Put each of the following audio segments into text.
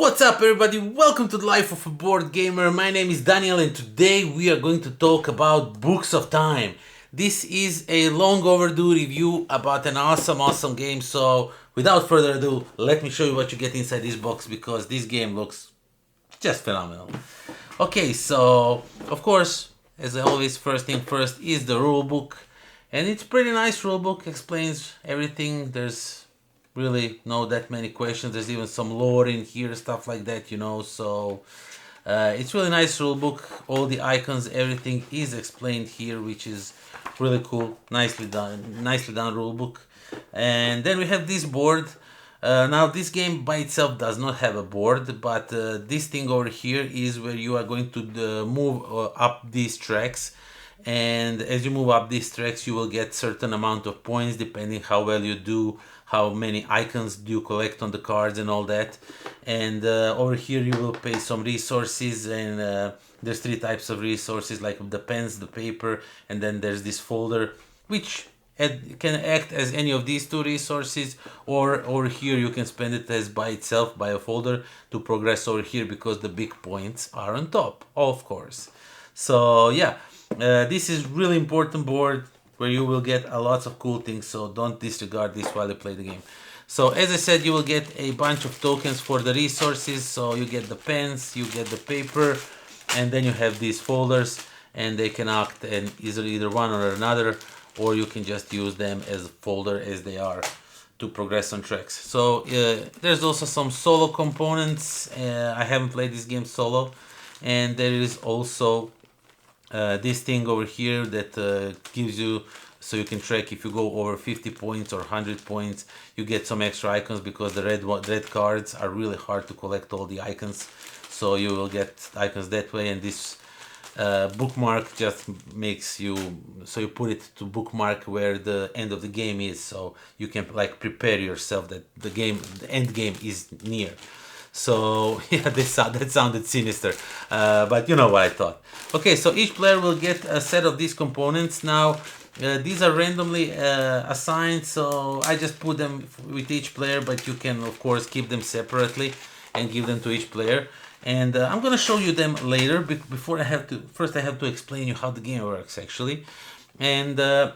What's up everybody, welcome to the Life of a Board Gamer. My name is Daniel and today we are going to talk about Books of Time. This is a long overdue review about an awesome game, so without further ado, let me show you what you get inside this box because this game looks just phenomenal. Okay, so of course, as always, first thing first is the rule book, and it's pretty nice rule book, explains everything. There's really no that many questions. There's even some lore in here, stuff like that, so it's really nice rule book. All the icons, everything is explained here, which is really cool. Nicely done rule book. And then we have this board. Now this game by itself does not have a board, but this thing over here is where you are going to move up these tracks, and as you move up these tracks you will get certain amount of points depending how well you do, how many icons do you collect on the cards and all that. And over here you will pay some resources, and there's three types of resources, like the pens, the paper, and then there's this folder which can act as any of these two resources, or over here you can spend it as by itself, by a folder, to progress over here because the big points are on top, of course. So yeah, this is really important board where you will get a lots of cool things, so don't disregard this while you play the game. So as I said, you will get a bunch of tokens for the resources, so you get the pens, you get the paper, and then you have these folders, and they can act and either one or another, or you can just use them as a folder as they are to progress on tracks. So there's also some solo components. I haven't played this game solo, and there is also this thing over here that gives you, so you can track if you go over 50 points or 100 points, you get some extra icons, because the red cards are really hard to collect all the icons, so you will get icons that way. And this bookmark just makes you, so you put it to bookmark where the end of the game is, so you can like prepare yourself that the end game is near. So yeah, that sounded sinister, but you know what I thought. Okay, so each player will get a set of these components. Now these are randomly assigned, so I just put them with each player, but you can of course keep them separately and give them to each player. And I'm gonna show you them later. Before I have to explain you how the game works actually. And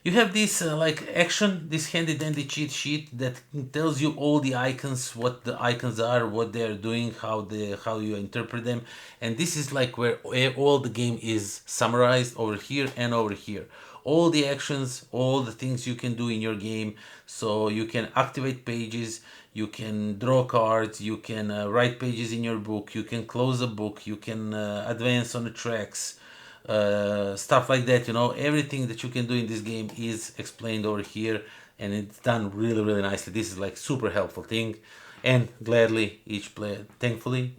you have this like action, this handy dandy cheat sheet that tells you all the icons, what the icons are, what they are doing, how you interpret them. And this is like where all the game is summarized, over here and over here. All the actions, all the things you can do in your game. So you can activate pages, you can draw cards, you can write pages in your book, you can close a book, you can advance on the tracks, stuff like that. Everything that you can do in this game is explained over here, and it's done really nicely. This is like super helpful thing, and thankfully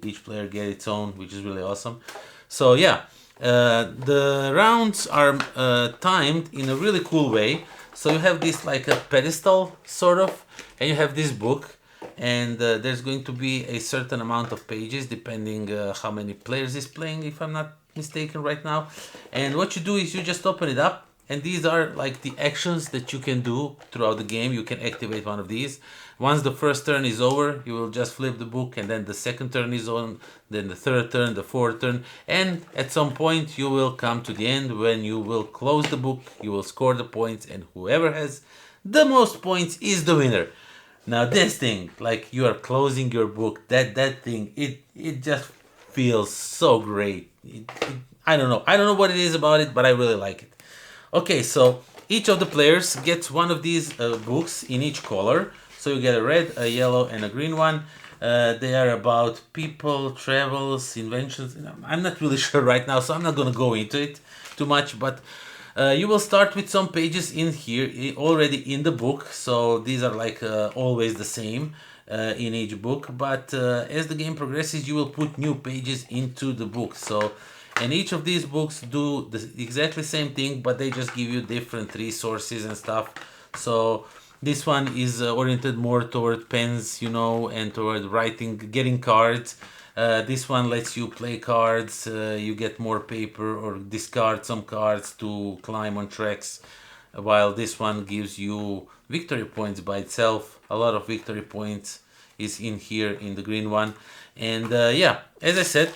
each player get its own, which is really awesome. So yeah, the rounds are timed in a really cool way. So you have this like a pedestal sort of, and you have this book, and there's going to be a certain amount of pages depending how many players is playing, if I'm not mistaken right now. And what you do is you just open it up, and these are like the actions that you can do throughout the game. You can activate one of these. Once the first turn is over, you will just flip the book, and then the second turn is on, then the third turn, the fourth turn, and at some point you will come to the end when you will close the book, you will score the points, and whoever has the most points is the winner. Now this thing, like you are closing your book, that thing, it just feels so great. I don't know what it is about it, but I really like it. Okay, so each of the players gets one of these books in each color. So you get a red, a yellow, and a green one. They are about people, travels, inventions. I'm not really sure right now, so I'm not gonna go into it too much, but you will start with some pages in here already in the book, so these are like always the same in each book, but as the game progresses you will put new pages into the book. So, and each of these books do the exactly same thing, but they just give you different resources and stuff. So this one is oriented more toward pens, and toward writing, getting cards. This one lets you play cards, you get more paper or discard some cards to climb on tracks, while this one gives you victory points by itself, a lot of victory points. is in here in the green one. And yeah, as I said,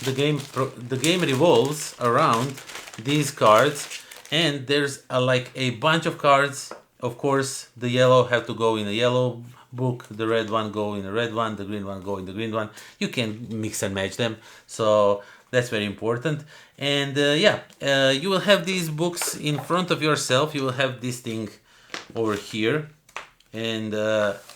the game revolves around these cards, and there's like a bunch of cards. Of course, the yellow have to go in a yellow book, the red one go in the red one, the green one go in the green one. You can mix and match them, so that's very important. And yeah, you will have these books in front of yourself. You will have this thing over here, and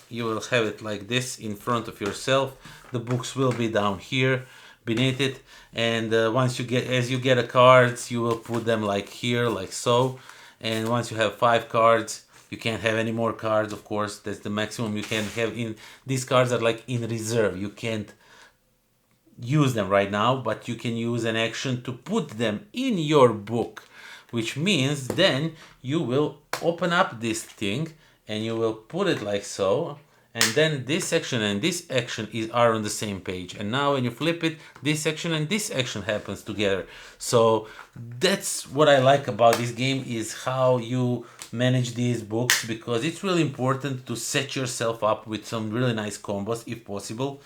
you will have it like this in front of yourself. The books will be down here beneath it, and once you get, as you get a cards, you will put them like here, like so. And once you have 5 cards, you can't have any more cards, of course. That's the maximum you can have. In these cards are like in reserve. You can't use them right now, but you can use an action to put them in your book, which means then you will open up this thing and you will put it like so, and then this action and this action are on the same page. And now when you flip it, this action and this action happens together. So that's what I like about this game, is how you manage these books, because it's really important to set yourself up with some really nice combos if possible.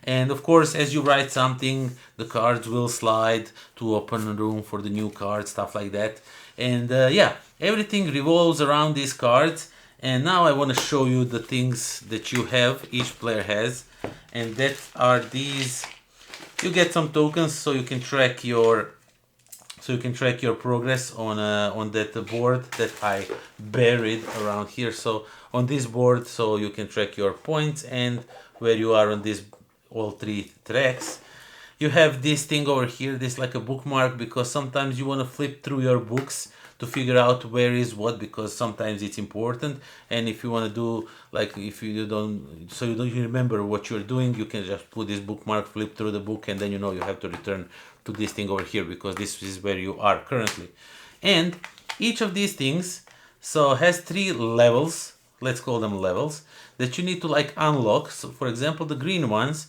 And of course, as you write something, the cards will slide to open room for the new cards, stuff like that. And yeah, everything revolves around these cards. And now I want to show you the things that you have, each player has. And that are these. You get some tokens so you can track your progress on that board that I buried around here. So on this board, so you can track your points and where you are on this all 3 tracks. You have this thing over here, this like a bookmark, because sometimes you want to flip through your books to figure out where is what, because sometimes it's important. And if you want to do, like, if you don't, so you don't remember what you're doing, you can just put this bookmark, flip through the book, and then you know you have to return to this thing over here, because this is where you are currently. And each of these things so has 3 levels, let's call them levels, that you need to like unlock. So for example, the green ones,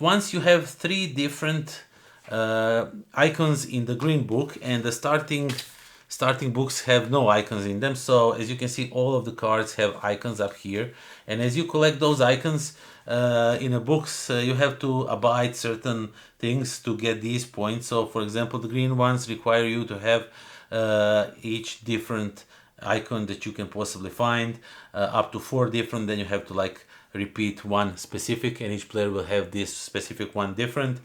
once you have 3 different icons in the green book, and the starting books have no icons in them. So as you can see, all of the cards have icons up here, and as you collect those icons in a books, you have to abide certain things to get these points. So for example, the green ones require you to have each different icon that you can possibly find, up to 4 different. Then you have to like repeat one specific, and each player will have this specific one different.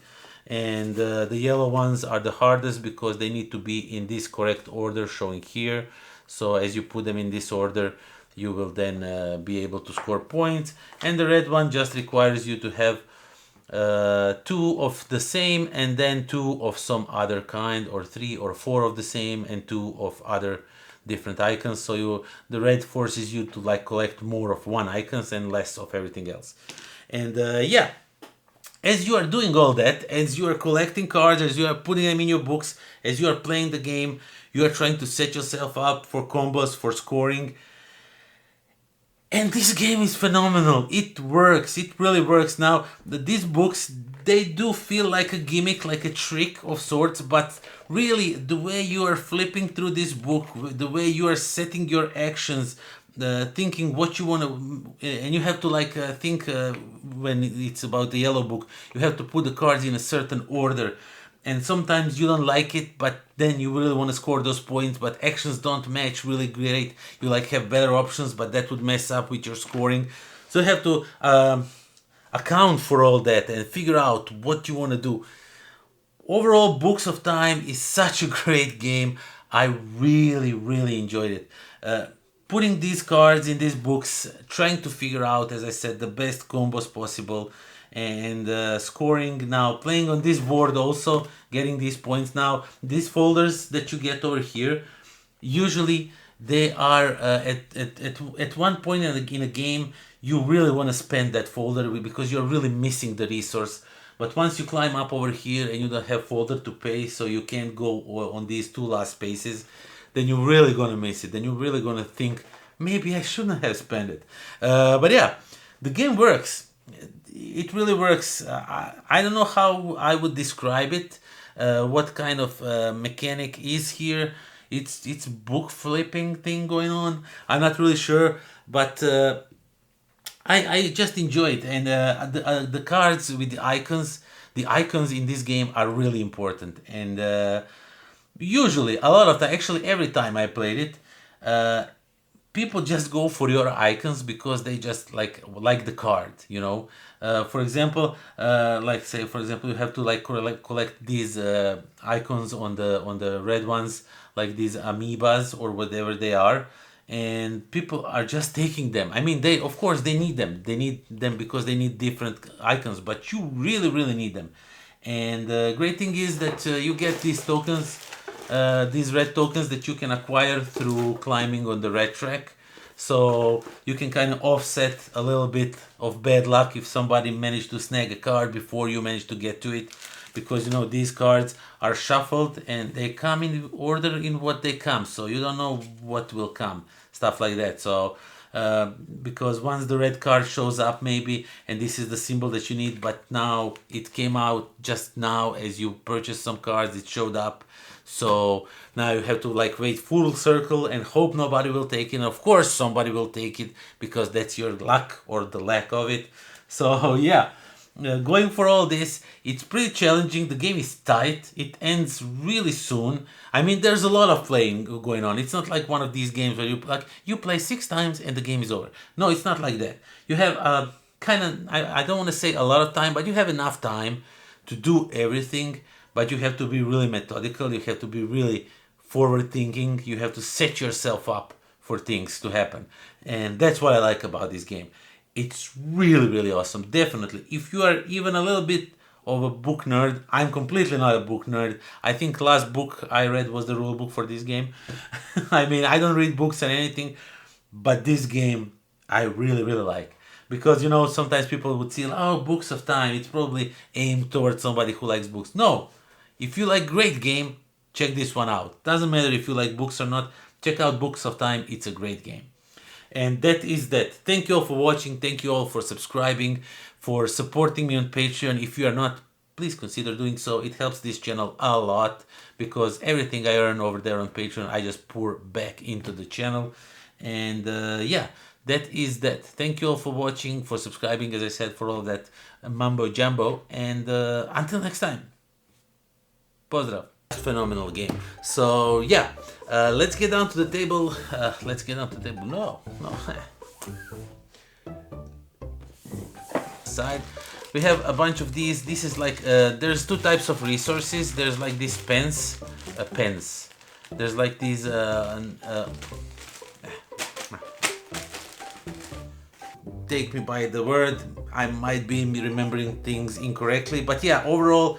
And the yellow ones are the hardest because they need to be in this correct order showing here. So as you put them in this order, you will then be able to score points. And the red one just requires you to have 2 of the same, and then 2 of some other kind, or 3 or 4 of the same and 2 of other different icons. So the red forces you to like collect more of one icons and less of everything else. And yeah, as you are doing all that, as you are collecting cards, as you are putting them in your books, as you are playing the game, you are trying to set yourself up for combos, for scoring. And this game is phenomenal. It works. It really works. Now, these books, they do feel like a gimmick, like a trick of sorts, but really, the way you are flipping through this book, the way you are setting your actions, thinking what you want to, and you have to like think when it's about the yellow book, you have to put the cards in a certain order. And sometimes you don't like it, but then you really want to score those points, but actions don't match really great. You like have better options, but that would mess up with your scoring. So you have to account for all that and figure out what you want to do. Overall, Books of Time is such a great game. I really, really enjoyed it. Putting these cards in these books, trying to figure out, as I said, the best combos possible, and scoring. Now playing on this board, also getting these points. Now these folders that you get over here, usually they are at one point in a game you really want to spend that folder because you're really missing the resource. But once you climb up over here and you don't have folder to pay, so you can't go on these 2 last spaces, then you're really gonna miss it. Then you're really gonna think, maybe I shouldn't have spent it. But yeah, the game works. It really works. I don't know how I would describe it. What kind of mechanic is here? It's book flipping thing going on. I'm not really sure, but I just enjoy it, and the cards with the icons in this game are really important. And usually, a lot of time, actually every time I played it, uh, people just go for your icons because they just like the card, you know. For example, like say for example, you have to like collect these icons on the red ones, like these amoebas or whatever they are, and people are just taking them. I mean, they of course they need them. They need them because they need different icons, but you really need them. And the great thing is that you get these red tokens that you can acquire through climbing on the red track. So you can kind of offset a little bit of bad luck if somebody managed to snag a card before you manage to get to it. Because you know these cards are shuffled and they come in order in what they come. So you don't know what will come. Stuff like that. So because once the red card shows up maybe and this is the symbol that you need, but now it came out just now as you purchased some cards, it showed up. So now you have to like wait full circle and hope nobody will take it. And of course somebody will take it because that's your luck or the lack of it. So yeah, going for all this, it's pretty challenging. The game is tight. It ends really soon. I mean, there's a lot of playing going on. It's not like one of these games where you play 6 times and the game is over. No, it's not like that. You have kind of I don't want to say a lot of time, but you have enough time to do everything. But you have to be really methodical. You have to be really forward thinking. You have to set yourself up for things to happen, and that's what I like about this game. It's really awesome. Definitely, if you are even a little bit of a book nerd, I'm completely not a book nerd. I think last book I read was the rule book for this game. I mean, I don't read books and anything, but this game I really like. Because you know, sometimes people would see, oh, Books of Time, it's probably aimed towards somebody who likes books. No, if you like great game, check this one out. Doesn't matter if you like books or not, check out Books of Time, it's a great game. And that is that. Thank you all for watching, thank you all for subscribing, for supporting me on Patreon. If you are not, please consider doing so. It helps this channel a lot because everything I earn over there on Patreon, I just pour back into the channel. And yeah, that is that. Thank you all for watching, for subscribing, as I said, for all that mumbo jumbo. And until next time, pozdrav. Phenomenal game. So yeah, let's get down to the table. Let's get down to the table. No. Side. We have a bunch of these. This is like there's two types of resources. There's like these pens. There's like these take me by the word. I might be remembering things incorrectly, but yeah, overall